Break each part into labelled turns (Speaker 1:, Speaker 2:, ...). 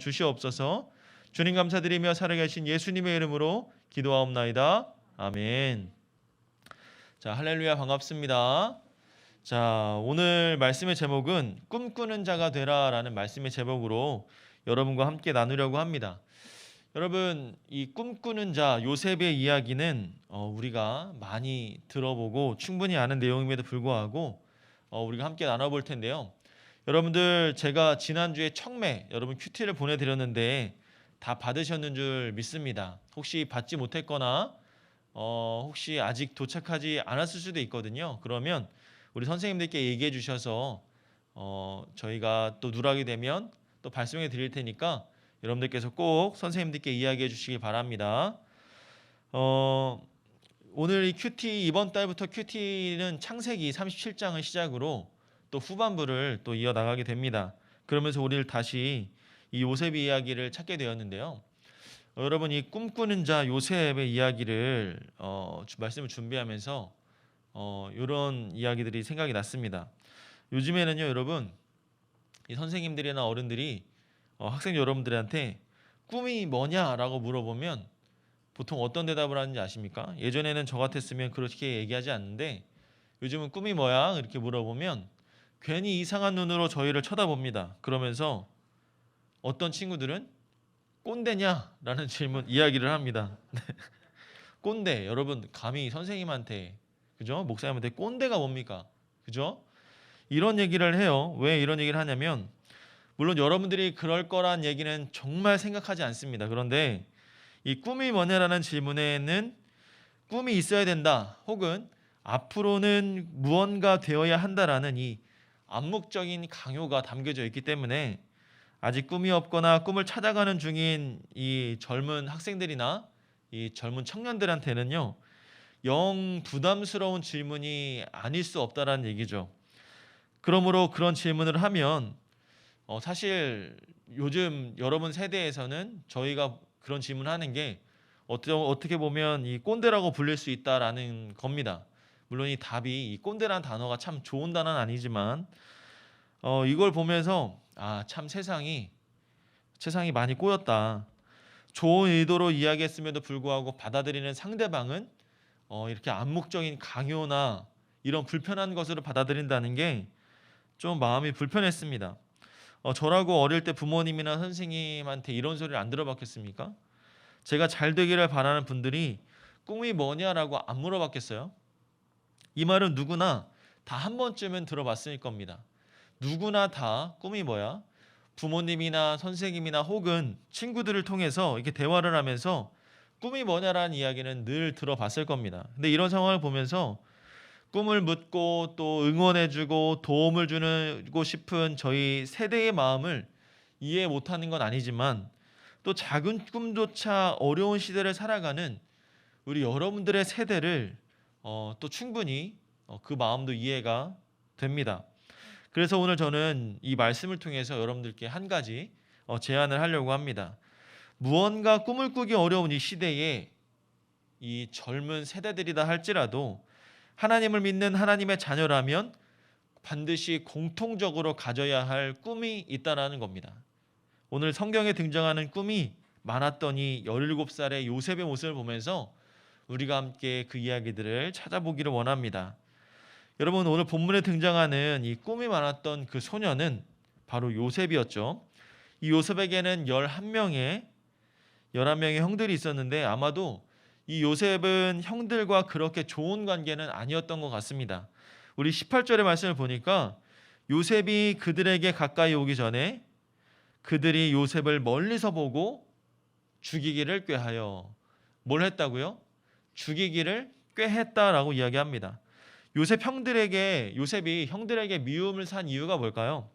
Speaker 1: 주시옵소서. 주님 감사드리며 살아계신 예수님의 이름으로 기도하옵나이다. 아멘. 자, 할렐루야, 반갑습니다. 자, 오늘 말씀의 제목은 꿈꾸는 자가 되라라는 말씀의 제목으로 여러분과 함께 나누려고 합니다. 여러분, 이 꿈꾸는 자 요셉의 이야기는 우리가 많이 들어보고 충분히 아는 내용임에도 불구하고 우리가 함께 나눠볼 텐데요. 여러분들, 제가 지난주에 청매 여러분 큐티를 보내드렸는데 다 받으셨는 줄 믿습니다. 혹시 받지 못했거나 혹시 아직 도착하지 않았을 수도 있거든요. 그러면 우리 선생님들께 얘기해 주셔서 저희가 또 누락이 되면 또 발송해 드릴 테니까 여러분들께서 꼭 선생님들께 이야기해 주시기 바랍니다. 오늘 이 큐티, 이번 달부터 큐티는 창세기 37장을 시작으로 또 후반부를 또 이어나가게 됩니다. 그러면서 우리를 다시 이 요셉의 이야기를 찾게 되었는데요. 여러분, 이 꿈꾸는 자 요셉의 이야기를 말씀을 준비하면서 이런 이야기들이 생각이 났습니다. 요즘에는요, 여러분, 이 선생님들이나 어른들이 학생 여러분들한테 꿈이 뭐냐라고 물어보면 보통 어떤 대답을 하는지 아십니까? 예전에는 저 같았으면 그렇게 얘기하지 않는데 요즘은 꿈이 뭐야? 이렇게 물어보면 괜히 이상한 눈으로 저희를 쳐다봅니다. 그러면서 어떤 친구들은 꼰대냐? 라는 질문, 이야기를 합니다. 꼰대, 여러분 감히 선생님한테, 그죠? 목사님한테 꼰대가 뭡니까? 그죠? 이런 얘기를 해요. 왜 이런 얘기를 하냐면, 물론 여러분들이 그럴 거란 얘기는 정말 생각하지 않습니다. 그런데 이 꿈이 뭐냐라는 질문에는 꿈이 있어야 된다, 혹은 앞으로는 무언가 되어야 한다라는 이 암묵적인 강요가 담겨져 있기 때문에 아직 꿈이 없거나 꿈을 찾아가는 중인 이 젊은 학생들이나 이 젊은 청년들한테는요, 영 부담스러운 질문이 아닐 수 없다라는 얘기죠. 그러므로 그런 질문을 하면 사실 요즘 여러분 세대에서는 저희가 그런 질문하는 게 어떻게 보면 이 꼰대라고 불릴 수 있다라는 겁니다. 물론 이 답이, 이 꼰대라는 단어가 참 좋은 단어는 아니지만 이걸 보면서 참 세상이 많이 꼬였다. 좋은 의도로 이야기했음에도 불구하고 받아들이는 상대방은 이렇게 암묵적인 강요나 이런 불편한 것으로 받아들인다는 게 좀 마음이 불편했습니다. 저라고 어릴 때 부모님이나 선생님한테 이런 소리를 안 들어봤겠습니까? 제가 잘 되기를 바라는 분들이 꿈이 뭐냐라고 안 물어봤겠어요? 이 말은 누구나 다 한 번쯤은 들어봤을 겁니다. 누구나 다 꿈이 뭐야? 부모님이나 선생님이나 혹은 친구들을 통해서 이렇게 대화를 하면서 꿈이 뭐냐라는 이야기는 늘 들어봤을 겁니다. 근데 이런 상황을 보면서 꿈을 묻고 또 응원해주고 도움을 주고 싶은 저희 세대의 마음을 이해 못하는 건 아니지만, 또 작은 꿈조차 어려운 시대를 살아가는 우리 여러분들의 세대를 또 충분히 그 마음도 이해가 됩니다. 그래서 오늘 저는 이 말씀을 통해서 여러분들께 한 가지 제안을 하려고 합니다. 무언가 꿈을 꾸기 어려운 이 시대에 이 젊은 세대들이다 할지라도 하나님을 믿는 하나님의 자녀라면 반드시 공통적으로 가져야 할 꿈이 있다라는 겁니다. 오늘 성경에 등장하는 꿈이 많았던 이 17살의 요셉의 모습을 보면서 우리가 함께 그 이야기들을 찾아보기를 원합니다. 여러분, 오늘 본문에 등장하는 이 꿈이 많았던 그 소년은 바로 요셉이었죠. 이 요셉에게는 11명의 형들이 있었는데 아마도 이 요셉은 형들과 그렇게 좋은 관계는 아니었던 것 같습니다. 우리 18절의 말씀을 보니까 요셉이 그들에게 가까이 오기 전에 그들이 요셉을 멀리서 보고 죽이기를 꾀하여, 뭘 했다고요? 죽이기를 꾀했다라고 이야기합니다. 요셉이 형들에게 미움을 산 이유가 뭘까요?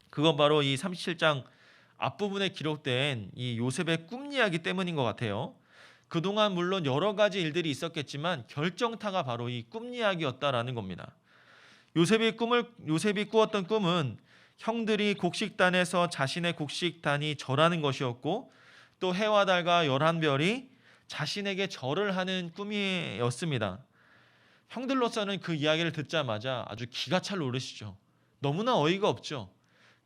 Speaker 1: 그건 바로 이 37장 앞부분에 기록된 이 요셉의 꿈 이야기 때문인 것 같아요. 그동안 물론 여러 가지 일들이 있었겠지만 결정타가 바로 이 꿈 이야기였다라는 겁니다. 요셉이 꾸었던 꿈은 형들이 곡식단에서 자신의 곡식단이 절하는 것이었고, 또 해와 달과 11별이 자신에게 절을 하는 꿈이었습니다. 형들로서는 그 이야기를 듣자마자 아주 기가 찰 오르시죠. 너무나 어이가 없죠.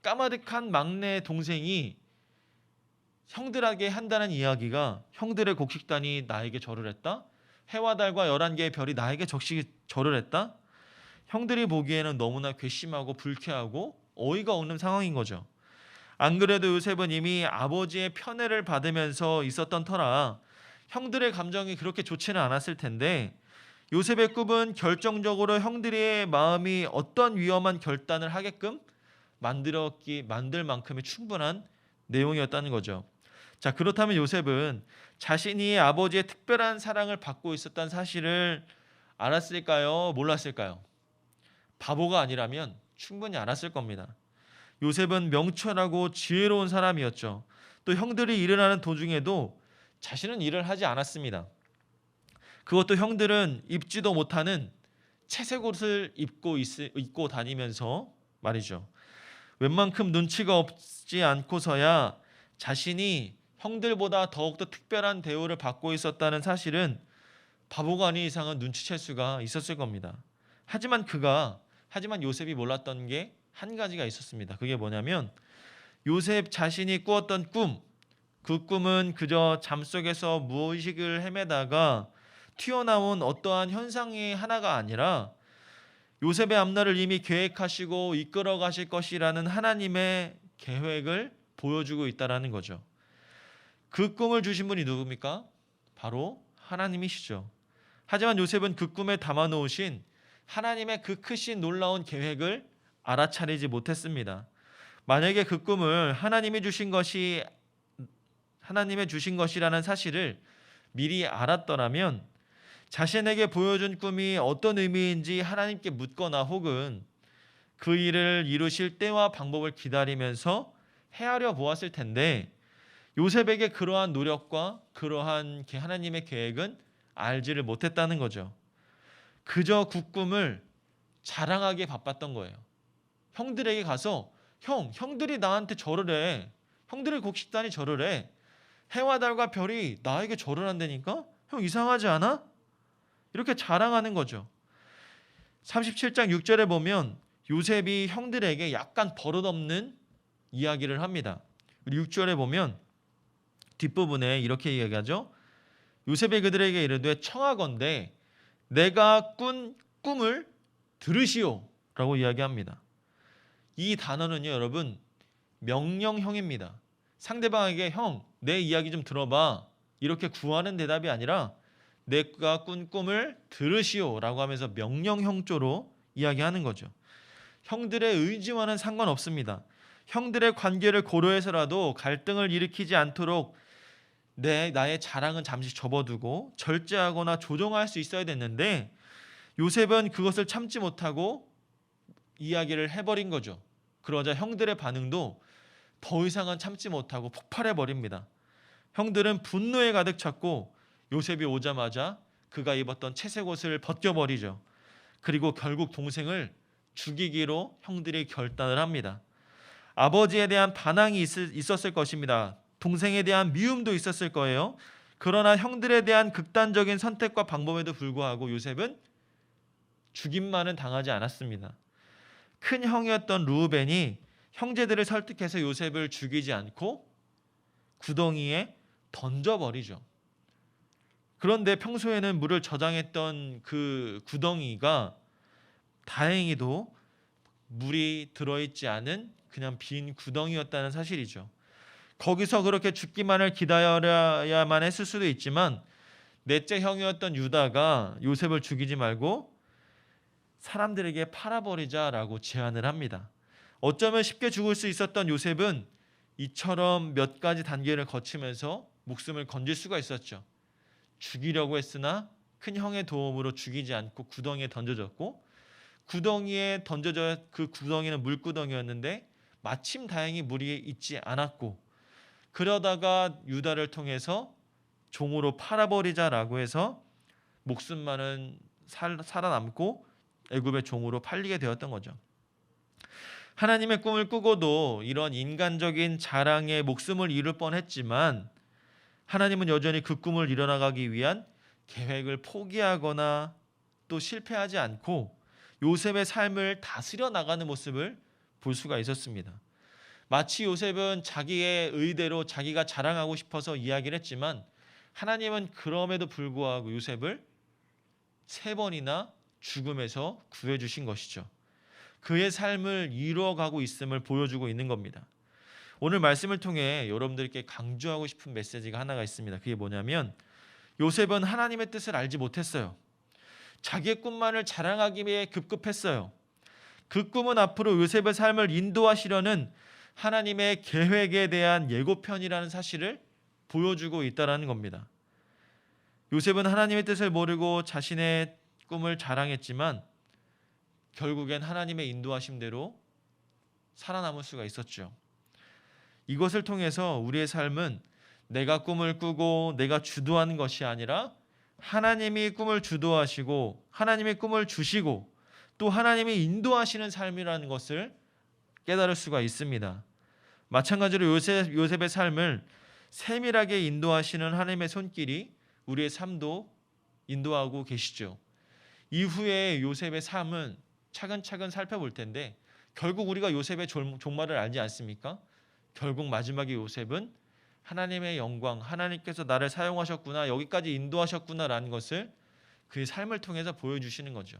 Speaker 1: 까마득한 막내 동생이 형들에게 한다는 이야기가 형들의 곡식단이 나에게 절을 했다? 해와 달과 11개의 별이 나에게 절을 했다? 형들이 보기에는 너무나 괘씸하고 불쾌하고 어이가 없는 상황인 거죠. 안 그래도 요셉은 이미 아버지의 편애를 받으면서 있었던 터라 형들의 감정이 그렇게 좋지는 않았을 텐데, 요셉의 꿈은 결정적으로 형들의 마음이 어떤 위험한 결단을 하게끔 만들 만큼의 충분한 내용이었다는 거죠. 자, 그렇다면 요셉은 자신이 아버지의 특별한 사랑을 받고 있었다는 사실을 알았을까요? 몰랐을까요? 바보가 아니라면 충분히 알았을 겁니다. 요셉은 명철하고 지혜로운 사람이었죠. 또 형들이 일을 하는 도중에도 자신은 일을 하지 않았습니다. 그것도 형들은 입지도 못하는 채색 옷을 입고 다니면서 말이죠. 웬만큼 눈치가 없지 않고서야 자신이 형들보다 더욱더 특별한 대우를 받고 있었다는 사실은 바보가 아닌 이상은 눈치챌 수가 있었을 겁니다. 하지만 요셉이 몰랐던 게 한 가지가 있었습니다. 그게 뭐냐면 요셉 자신이 꾸었던 꿈, 그 꿈은 그저 잠속에서 무의식을 헤매다가 튀어나온 어떠한 현상의 하나가 아니라 요셉의 앞날을 이미 계획하시고 이끌어 가실 것이라는 하나님의 계획을 보여주고 있다라는 거죠. 그 꿈을 주신 분이 누굽니까? 바로 하나님이시죠. 하지만 요셉은 그 꿈에 담아 놓으신 하나님의 그 크신 놀라운 계획을 알아차리지 못했습니다. 만약에 그 꿈을 하나님이 주신 것이라는 사실을 미리 알았더라면 자신에게 보여준 꿈이 어떤 의미인지 하나님께 묻거나 혹은 그 일을 이루실 때와 방법을 기다리면서 헤아려 보았을 텐데, 요셉에게 그러한 노력과 그러한 하나님의 계획은 알지를 못했다는 거죠. 그저 그 꿈을 자랑하기에 바빴던 거예요. 형들에게 가서 형들이 나한테 절을 해. 형들의 곡식단이 절을 해. 해와 달과 별이 나에게 절을 한다니까? 형 이상하지 않아? 이렇게 자랑하는 거죠. 37장 6절에 보면 요셉이 형들에게 약간 버릇없는 이야기를 합니다. 6절에 보면 뒷부분에 이렇게 이야기하죠. 요셉이 그들에게 이르되 청하건대 내가 꾼 꿈을 들으시오 라고 이야기합니다. 이 단어는요, 여러분, 명령형입니다. 상대방에게 내 이야기 좀 들어봐 이렇게 구하는 대답이 아니라 내가 꾼 꿈을 들으시오 라고 하면서 명령형조로 이야기하는 거죠. 형들의 의지와는 상관없습니다. 형들의 관계를 고려해서라도 갈등을 일으키지 않도록 나의 자랑은 잠시 접어두고 절제하거나 조정할 수 있어야 됐는데, 요셉은 그것을 참지 못하고 이야기를 해버린 거죠. 그러자 형들의 반응도 더 이상은 참지 못하고 폭발해버립니다. 형들은 분노에 가득 찼고 요셉이 오자마자 그가 입었던 채색 옷을 벗겨버리죠. 그리고 결국 동생을 죽이기로 형들이 결단을 합니다. 아버지에 대한 반항이 있었을 것입니다. 동생에 대한 미움도 있었을 거예요. 그러나 형들에 대한 극단적인 선택과 방법에도 불구하고 요셉은 죽임만은 당하지 않았습니다. 큰 형이었던 르우벤이 형제들을 설득해서 요셉을 죽이지 않고 구덩이에 던져버리죠. 그런데 평소에는 물을 저장했던 그 구덩이가 다행히도 물이 들어있지 않은 그냥 빈 구덩이였다는 사실이죠. 거기서 그렇게 죽기만을 기다려야만 했을 수도 있지만 넷째 형이었던 유다가 요셉을 죽이지 말고 사람들에게 팔아버리자라고 제안을 합니다. 어쩌면 쉽게 죽을 수 있었던 요셉은 이처럼 몇 가지 단계를 거치면서 목숨을 건질 수가 있었죠. 죽이려고 했으나 큰 형의 도움으로 죽이지 않고 구덩이에 던져졌고, 그 구덩이는 물구덩이였는데 마침 다행히 물이 있지 않았고, 그러다가 유다를 통해서 종으로 팔아버리자라고 해서 목숨만은 살아남고 애굽의 종으로 팔리게 되었던 거죠. 하나님의 꿈을 꾸고도 이런 인간적인 자랑에 목숨을 잃을 뻔했지만 하나님은 여전히 그 꿈을 이뤄나가기 위한 계획을 포기하거나 또 실패하지 않고 요셉의 삶을 다스려 나가는 모습을 볼 수가 있었습니다. 마치 요셉은 자기의 의대로 자기가 자랑하고 싶어서 이야기를 했지만 하나님은 그럼에도 불구하고 요셉을 3번이나 죽음에서 구해주신 것이죠. 그의 삶을 이루어가고 있음을 보여주고 있는 겁니다. 오늘 말씀을 통해 여러분들께 강조하고 싶은 메시지가 하나가 있습니다. 그게 뭐냐면 요셉은 하나님의 뜻을 알지 못했어요. 자기의 꿈만을 자랑하기 위해 급급했어요. 그 꿈은 앞으로 요셉의 삶을 인도하시려는 하나님의 계획에 대한 예고편이라는 사실을 보여주고 있다는 겁니다. 요셉은 하나님의 뜻을 모르고 자신의 꿈을 자랑했지만 결국엔 하나님의 인도하심대로 살아남을 수가 있었죠. 이것을 통해서 우리의 삶은 내가 꿈을 꾸고 내가 주도하는 것이 아니라 하나님이 꿈을 주도하시고 하나님의 꿈을 주시고 또 하나님이 인도하시는 삶이라는 것을 깨달을 수가 있습니다. 마찬가지로 요셉의 삶을 세밀하게 인도하시는 하나님의 손길이 우리의 삶도 인도하고 계시죠. 이후에 요셉의 삶은 차근차근 살펴볼 텐데 결국 우리가 요셉의 종말을 알지 않습니까? 결국 마지막에 요셉은 하나님의 영광, 하나님께서 나를 사용하셨구나, 여기까지 인도하셨구나라는 것을 그의 삶을 통해서 보여주시는 거죠.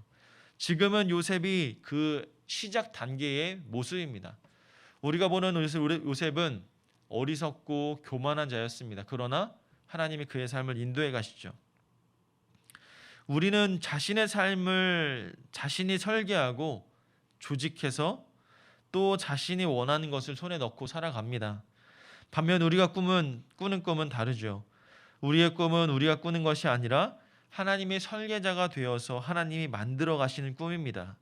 Speaker 1: 지금은 요셉이 그 시작 단계의 모습입니다. 우리가 보는 요셉은 어리석고 교만한 자였습니다. 그러나 하나님이 그의 삶을 인도해 가시죠. 우리는 자신의 삶을 자신이 설계하고 조직해서 또 자신이 원하는 것을 손에 넣고 살아갑니다. 반면 우리가 꾸는 꿈은 다르죠. 우리의 꿈은 우리가 꾸는 것이 아니라 하나님의 설계자가 되어서 하나님이 만들어 가시는 꿈입니다.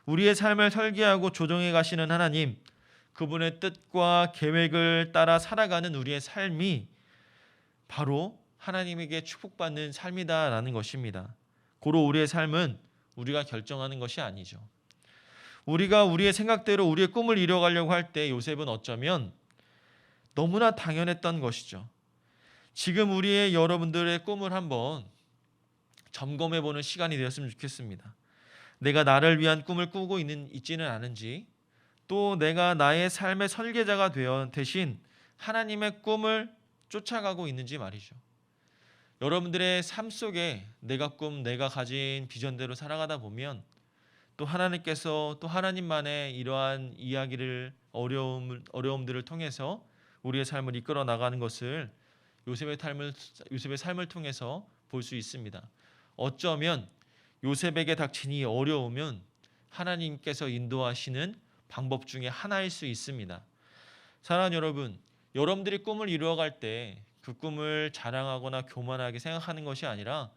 Speaker 1: 우리의 삶을 설계하고 조정해 가시는 하나님, 그분의 뜻과 계획을 따라 살아가는 우리의 삶이 바로 하나님에게 축복받는 삶이다라는 것입니다. 고로 우리의 삶은 우리가 결정하는 것이 아니죠. 우리가 우리의 생각대로 우리의 꿈을 이뤄가려고 할 때 요셉은 어쩌면 너무나 당연했던 것이죠. 지금 우리의 여러분들의 꿈을 한번 점검해보는 시간이 되었으면 좋겠습니다. 내가 나를 위한 꿈을 꾸고 있지는 않은지, 또 내가 나의 삶의 설계자가 되어 대신 하나님의 꿈을 쫓아가고 있는지 말이죠. 여러분들의 삶 속에 내가 가진 비전대로 살아가다 보면 또 하나님께서 또 하나님만의 이러한 이야기를 어려움들을 통해서 우리의 삶을 이끌어 나가는 것을 요셉의 삶을 통해서 볼 수 있습니다. 어쩌면 요셉에게 닥친 이 어려움은 하나님께서 인도하시는 방법 중에 하나일 수 있습니다. 사랑하는 여러분, 여러분들이 꿈을 이루어갈 때 그 꿈을 자랑하거나 교만하게 생각하는 것이 아니라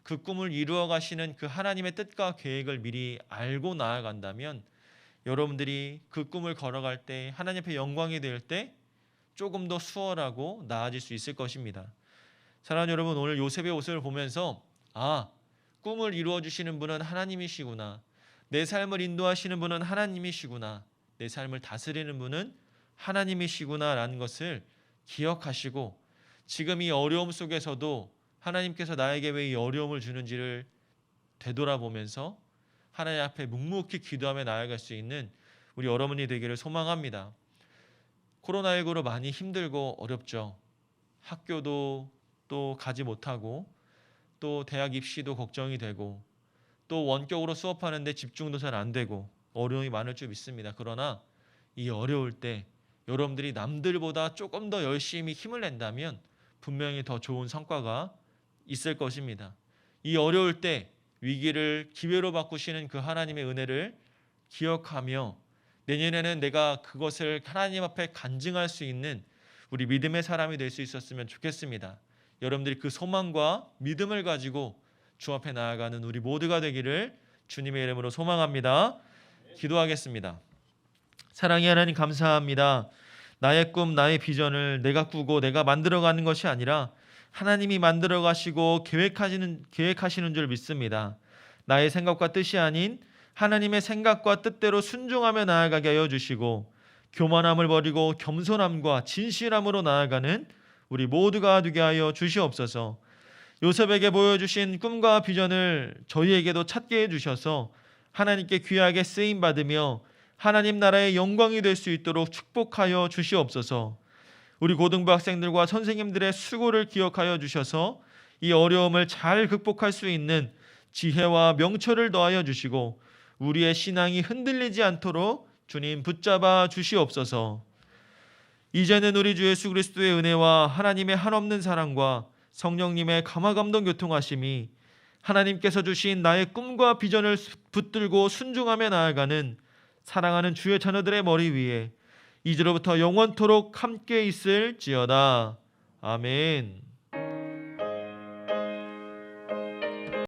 Speaker 1: 그 꿈을 이루어 가시는 그 하나님의 뜻과 계획을 미리 알고 나아간다면 여러분들이 그 꿈을 걸어갈 때 하나님 앞에 영광이 될 때 조금 더 수월하고 나아질 수 있을 것입니다. 사랑하는 여러분, 오늘 요셉의 모습을 보면서 꿈을 이루어 주시는 분은 하나님이시구나. 내 삶을 인도하시는 분은 하나님이시구나. 내 삶을 다스리는 분은 하나님이시구나라는 것을 기억하시고 지금 이 어려움 속에서도 하나님께서 나에게 왜 이 어려움을 주는지를 되돌아보면서 하나님 앞에 묵묵히 기도하며 나아갈 수 있는 우리 여러분이 되기를 소망합니다. 코로나19로 많이 힘들고 어렵죠. 학교도 또 가지 못하고 또 대학 입시도 걱정이 되고 또 원격으로 수업하는데 집중도 잘 안 되고 어려움이 많을 줄 믿습니다. 그러나 이 어려울 때 여러분들이 남들보다 조금 더 열심히 힘을 낸다면 분명히 더 좋은 성과가 있을 것입니다. 이 어려울 때 위기를 기회로 바꾸시는 그 하나님의 은혜를 기억하며 내년에는 내가 그것을 하나님 앞에 간증할 수 있는 우리 믿음의 사람이 될 수 있었으면 좋겠습니다. 여러분들이 그 소망과 믿음을 가지고 주 앞에 나아가는 우리 모두가 되기를 주님의 이름으로 소망합니다. 기도하겠습니다. 사랑의 하나님, 감사합니다. 나의 꿈, 나의 비전을 내가 꾸고 내가 만들어가는 것이 아니라 하나님이 만들어 가시고 계획하시는 줄 믿습니다. 나의 생각과 뜻이 아닌 하나님의 생각과 뜻대로 순종하며 나아가게 하여 주시고 교만함을 버리고 겸손함과 진실함으로 나아가는 우리 모두가 되게 하여 주시옵소서. 요셉에게 보여주신 꿈과 비전을 저희에게도 찾게 해주셔서 하나님께 귀하게 쓰임받으며 하나님 나라의 영광이 될 수 있도록 축복하여 주시옵소서. 우리 고등부 학생들과 선생님들의 수고를 기억하여 주셔서 이 어려움을 잘 극복할 수 있는 지혜와 명철을 더하여 주시고 우리의 신앙이 흔들리지 않도록 주님 붙잡아 주시옵소서. 이제는 우리 주 예수 그리스도의 은혜와 하나님의 한없는 사랑과 성령님의 감화감동 교통하심이 하나님께서 주신 나의 꿈과 비전을 붙들고 순종하며 나아가는 사랑하는 주의 자녀들의 머리 위에 이제로부터 영원토록 함께 있을지어다. 아멘.